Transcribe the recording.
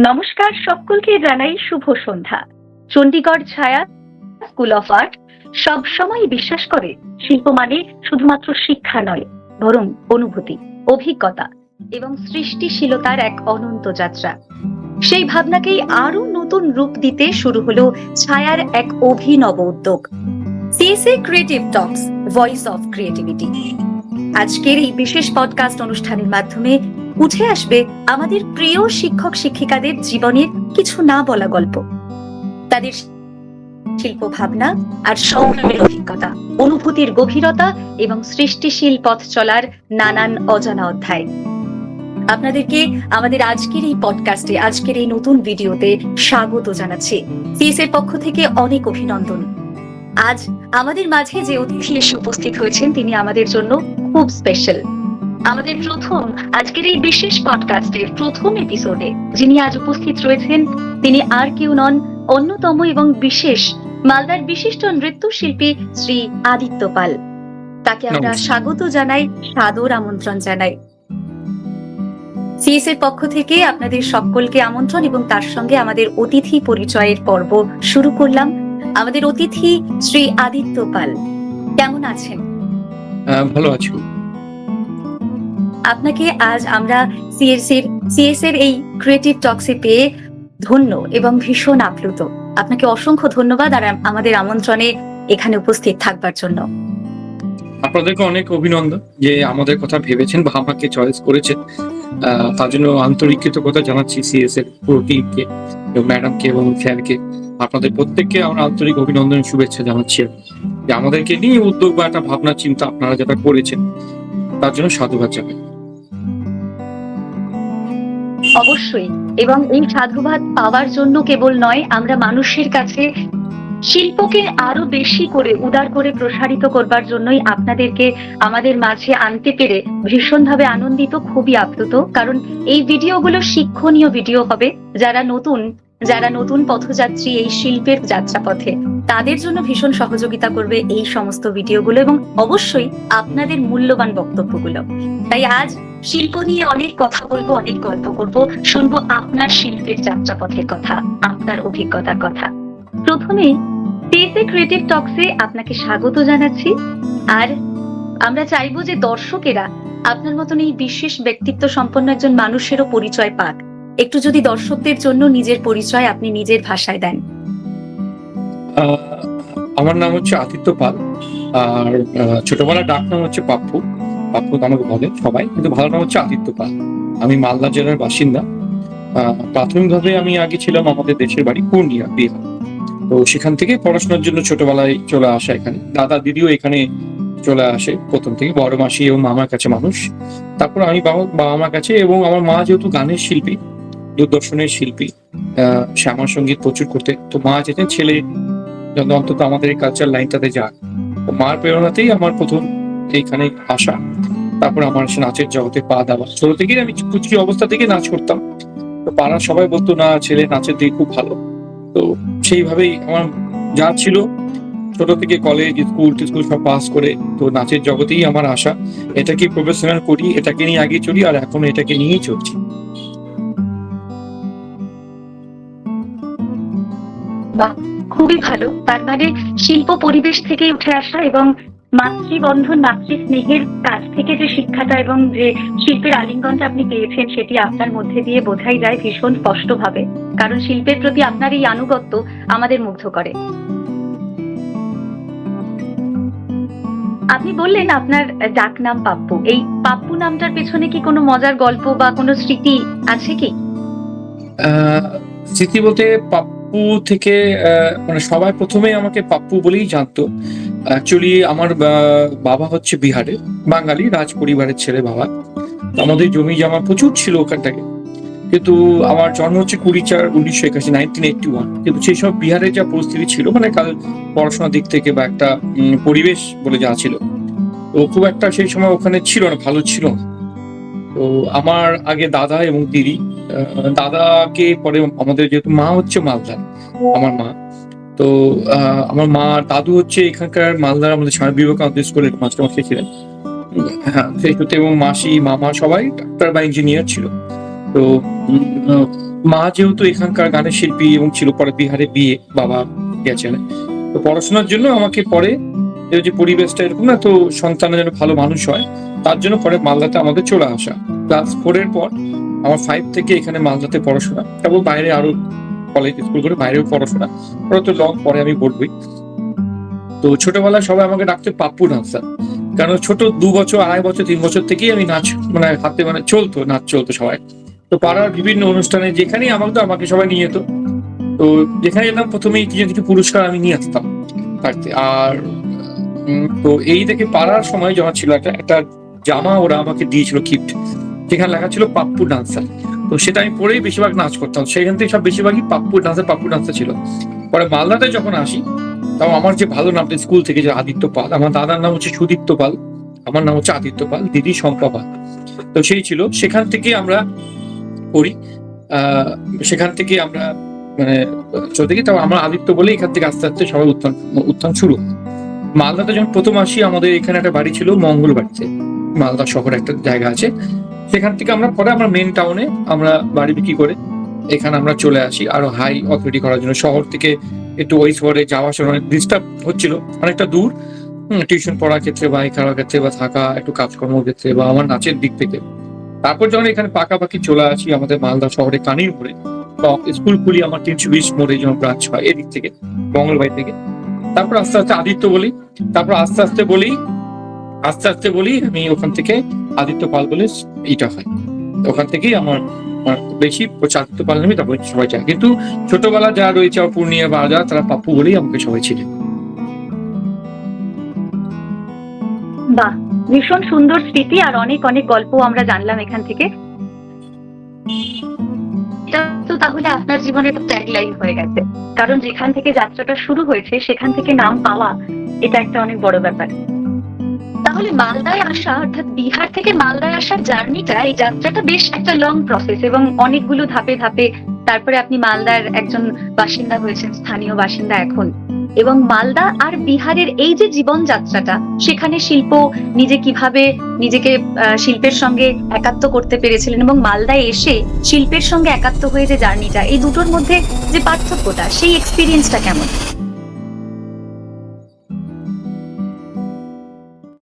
নমস্কার, সকলকে জানাই শুভ সন্ধ্যা। চণ্ডীগড় ছায়া স্কুল অফ আর্ট সবসময় বিশ্বাস করে শিল্প মানে শুধুমাত্র শিক্ষা নয়, বরং অনুভূতি, অভিজ্ঞতা এবং সৃষ্টিশীলতার এক অনন্ত যাত্রা। সেই ভাবনাকেই আরো নতুন রূপ দিতে শুরু হলো ছায়ার এক অভিনব উদ্যোগ, CSA creative talks, voice of creativity. আজকের এই বিশেষ পডকাস্ট অনুষ্ঠানের মাধ্যমে উঠে আসবে আমাদের প্রিয় শিক্ষক শিক্ষিকাদের জীবনের কিছু না বলা গল্প, তাদের শিল্প ভাবনা আর সংগ্রামের অভিজ্ঞতা, অনুভূতির গভীরতা এবং সৃষ্টিশীল পথ চলার নানান অজানা অধ্যায়। আপনাদেরকে আমাদের আজকের এই পডকাস্টে, আজকের এই নতুন ভিডিওতে স্বাগত জানাচ্ছি। সিএসএর পক্ষ থেকে অনেক অভিনন্দন। আজ আমাদের মাঝে যে অতিথি এসে উপস্থিত হয়েছেন তিনি আমাদের জন্য খুব স্পেশাল। আমাদের আজকের এই বিশেষ পডকাস্টের প্রথম এপিসোডে যিনি আজ উপস্থিত রয়েছেন তিনি আর কেউ নন, অন্যতম এবং বিশেষ মালদার বিশিষ্ট নৃত্যশিল্পী শ্রী আদিত্য পাল। তাকে আমরা স্বাগত জানাই, সাদর আমন্ত্রণ জানাই। সিএস এর পক্ষ থেকে আপনাদের সকলকে আমন্ত্রণ এবং তার সঙ্গে আমাদের অতিথি পরিচয়ের পর্ব শুরু করলাম। আমাদের অতিথি শ্রী আদিত্য পাল, কেমন আছেন? ভালো আছি। আপনাকে আজ আমরা সিএস এর এই ক্রিয়েটিভ টক্সে পেয়ে ধন্য এবং ভীষণ আপ্লুত। আপনাকে অসংখ্য ধন্যবাদ আর আমাদের আমন্ত্রণে এখানে উপস্থিত থাকবার জন্য। আপনাদেরকে অনেক অভিনন্দন যে আমাদের কথা ভেবেছেন বা আমাকে চয়েস করেছেন, তার জন্য আন্তরিক কৃতজ্ঞতা জানাচ্ছি সিএস এর পুরো টিমকে, ম্যাডামকে এবং স্যারকে। আপনাদের প্রত্যেককে আমরা আন্তরিক অভিনন্দন, শুভেচ্ছা জানাচ্ছি যে আমাদেরকে নিয়ে উদ্যোগ বা একটা ভাবনা চিন্তা আপনারা যেটা করেছেন তার জন্য সাধুবাদ জানাই। অবশ্যই, এবং এই সাধুবাদ পাওয়ার জন্য কেবল নয়, আমরা মানুষের কাছে শিল্পকে আরো বেশি করে উদার করে প্রসারিত করবার জন্যই আপনাদেরকে আমাদের মাঝে আনতে পেরে ভীষণভাবে আনন্দিত, খুবই আপ্লুত। কারণ এই ভিডিওগুলো শিক্ষণীয় ভিডিও হবে। যারা নতুন পথযাত্রী এই শিল্পের যাত্রাপথে, তাদের জন্য ভীষণ সহযোগিতা করবে এই সমস্ত ভিডিওগুলো এবং অবশ্যই আপনাদের মূল্যবান বক্তব্যগুলো। তাই আজ শিল্প নিয়ে অনেক কথা বলবো, অনেক গল্প করব, শুনবো আপনার শিল্পের যাত্রাপথের কথা, আপনার অভিজ্ঞতার কথা। প্রথমে সিএসএ ক্রিয়েটিভ টক্সে আপনাকে স্বাগত জানাচ্ছি। আর আমরা চাইবো যে দর্শকেরা আপনার মতন এই বিশেষ ব্যক্তিত্ব সম্পন্ন একজন মানুষেরও পরিচয় পাক। একটু যদি দর্শকদের জন্য নিজের পরিচয় আপনি নিজের ভাষায় দেন। আমার নাম হচ্ছে আদিত্য পাল, আর ছোটবেলার ডাক নাম হচ্ছে পাপ্পু। পাপ্পু আমাকে বলে সবাই, কিন্তু ভালো নাম হচ্ছে আদিত্য পাল। আমি মালদা জেলার বাসিন্দা। প্রাথমিকভাবে আমি আগে ছিলাম আমাদের দেশের বাড়ি পূর্ণিয়া, বিহার। তো সেখান থেকে পড়াশোনার জন্য ছোটবেলায় চলে আসা এখানে। দাদা দিদিও এখানে চলে আসে প্রথম থেকে, বড় মাসি এবং মামার কাছে মানুষ। তারপর আমি বাবা মার কাছে, এবং আমার মা যেহেতু গানের শিল্পী, দূরদর্শনের শিল্পী, শ্যামা সঙ্গীত প্রচুর করতে, তো মা যেতেন ছেলে অন্তত আমাদের এই কালচার লাইনটাতে যাক। মার প্রেরণাতেই আমার প্রথম এইখানে আসা। তারপর আমার নাচের জগতে পা দেওয়া। ছোট থেকেই আমি কুচি অবস্থা থেকে নাচ করতাম। তো পাড়ার সবাই বলতো না, ছেলে নাচের দিকে খুব ভালো। তো সেইভাবেই আমার যা ছিল, ছোট থেকে কলেজ স্কুল সব পাস করে তো নাচের জগতেই আমার আশা। এটাকে প্রফেশনাল করি, এটাকে নিয়ে আগে চলি, আর এখন এটাকে নিয়েই চলছি। খুবই ভালো। তার মানে শিল্প পরিবেশ থেকে উঠে আসা এবং মাতৃবন্ধন, মাতৃ স্নেহের কাছ থেকে যে শিক্ষাটা এবং যে শিল্পের আলিঙ্গনটা আপনি পেয়েছেন, সেটি আপনার মধ্যে দিয়ে বোঝাই যায় ভীষণ স্পষ্টভাবে। কারণ শিল্পের প্রতি আপনার এই আনুগত্য আমাদের মুগ্ধ করে। আপনি বললেন আপনার ডাক নাম পাপ্পু। এই পাপ্পু নামটার পেছনে কি কোনো মজার গল্প বা কোনো স্মৃতি আছে কি? স্মৃতি বলতে পাপ্পু থেকে মানে সবাই প্রথমে আমাকে পাপ্পু বলেই জানতো। অ্যাকচুয়ালি আমার বাবা হচ্ছে বিহারে, বাঙালি রাজ পরিবারের ছেলে বাবা। আমাদের জমি জমা প্রচুর ছিল ওখানটাকে, কিন্তু আমার জন্ম হচ্ছে 1981, কিন্তু সেই সব বিহারে যা পরিস্থিতি ছিল, মানে কাল পড়াশোনার দিক থেকে বা একটা পরিবেশ বলে যা ছিল, তো খুব একটা সেই সময় ওখানে ছিল না, ভালো ছিল না। তো আমার আগে দাদা এবং দিদি, দাদাকে পরে আমাদের, যেহেতু মা হচ্ছে মালদার, আমার মা, তো আমার মা দাদু হচ্ছে এখানকার মালদার আমাদের স্বামী বিবেকানন্দ স্কুলের মাস্টারমশাই ছিলেন। হ্যাঁ, সেই সূত্রে, এবং মাসি মামা সবাই ডাক্তার বা ইঞ্জিনিয়ার ছিল। তো মা যেহেতু এখানকার গানের শিল্পী এবং ছিল, পরে বিহারে বিয়ে, বাবা গেছেন, তো পড়াশোনার জন্য আমাকে পরে এই যে পরিবেশটা এরকম না, তো সন্তানের যেন ভালো মানুষ হয় তার জন্য পরে মালদাতে আমাদের চলে আসা। ক্লাস 4 এর পর আমার 5 থেকে এখানে মালদাতে পড়াশোনা, তারপর বাইরে আরো কলেজ স্কুল করে বাইরেও পড়াশোনা, ওরা তো লং পরে আমি বলবই। তো ছোটবেলায় সবাই আমাকে ডাকতো পাপ্পু ডান্সার, কারণ ছোট 2 বছর 2.5 বছর 3 বছর থেকেই আমি নাচ মানে হাতে মানে নাচ চলতো সবাই। তো পাড়ার বিভিন্ন অনুষ্ঠানে যেখানেই আমাকে সবাই নিয়ে যেত, তো যেখানে যেতাম প্রথমেই কিছু কিছু পুরস্কার আমি নিয়ে আসতাম থাকতে। আর তো এই দেখে পাড়ার সময় যখন ছিল একটা জামা ওরা আমাকে দিয়েছিল গিফট, যেখানে লেখা ছিল পাপ্পু ডান্সার। তো সেটা আমি পরেই বেশিরভাগ নাচ করতাম, সেখান থেকে সব বেশিরভাগই পাপ্পু ডান্সার ছিল। পরে মালদাতে যখন আসি, তাও আমার যে ভালো নামটা স্কুল থেকে, যে আদিত্য পাল, আমার দাদার নাম হচ্ছে সুদীপ্ত পাল, আমার নাম হচ্ছে আদিত্য পাল, দিদি শম্পা পাল। তো সেই ছিল, সেখান থেকে আমরা করি, সেখান থেকে আমরা মানে চলতে গিয়ে, তাও আমরা আদিত্য বলে এখান থেকে আস্তে আস্তে সবাই উত্থান শুরু হয়। মালদাতে যখন প্রথম আসি, আমাদের এখানে একটা বাড়ি ছিল মঙ্গলবাড়িতে, মালদা শহরে একটা জায়গা আছে, সেখান থেকে আমরা পরে আমরা মেন টাউনে আমরা বাড়ি বিক্রি করে এখানে আমরা চলে আসি আরো হাই অথরিটি করার জন্য। শহর থেকে একটু ওই শহরে যাওয়া আসা অনেক ডিস্টার্ব হচ্ছিল, অনেকটা দূর, টিউশন পড়ার ক্ষেত্রে বা খেলার ক্ষেত্রে বা থাকা একটু কাজকর্মের ক্ষেত্রে বা আমার নাচের দিক থেকে। তারপর যখন এখানে পাকাপাকি চলে আসি আমাদের মালদা শহরে কানির মোড়ে, স্কুল খুলি আমার 320 মোড়ে যখন ব্রাঞ্চ হয় এদিক থেকে, মঙ্গলবাড়ি থেকে। তারপর আস্তে আস্তে আদিত্য বলি, তারপর আস্তে আস্তে বলি আমি ওখান থেকে আদিত্য পাল বলে এইটা হয়। ওখান থেকেই আমার বেশি আদিত্য পাল নামে তারপর সবাই যায়, কিন্তু ছোটবেলা যারা রয়েছে আমার পূর্ণিয়া বা যারা, তারা পাপ্পু বলেই আমাকে সবাই ছিলেন। বাহ, ভীষণ সুন্দর স্মৃতি আর অনেক অনেক গল্প আমরা জানলাম এখান থেকে। এটা তো তাহলে আপনার জীবনে একটা ট্যাগ লাইন হয়ে গেছে, কারণ যেখান থেকে যাত্রাটা শুরু হয়েছে সেখান থেকে নাম পাওয়া, এটা একটা অনেক বড় ব্যাপার। তাহলে মালদায় আসা, অর্থাৎ বিহার থেকে মালদায় আসার জার্নিটা, এই যাত্রাটা বেশ একটা লং প্রসেস এবং অনেকগুলো ধাপে ধাপে তারপরে আপনি মালদার একজন বাসিন্দা হয়েছেন, স্থানীয় বাসিন্দা এখন। এবং মালদা আর বিহারের এই যে জীবন যাত্রাটা, সেখানে শিল্প নিজেকে শিল্পের সঙ্গে একাত্ম করতে পেরেছিলেন, এবং মালদায় এসে শিল্পের সঙ্গে একাত্ম হয়ে যে জার্নিটা, এই দুটোর মধ্যে যে পার্থক্যটা, সেই এক্সপিরিয়েন্সটা কেমন?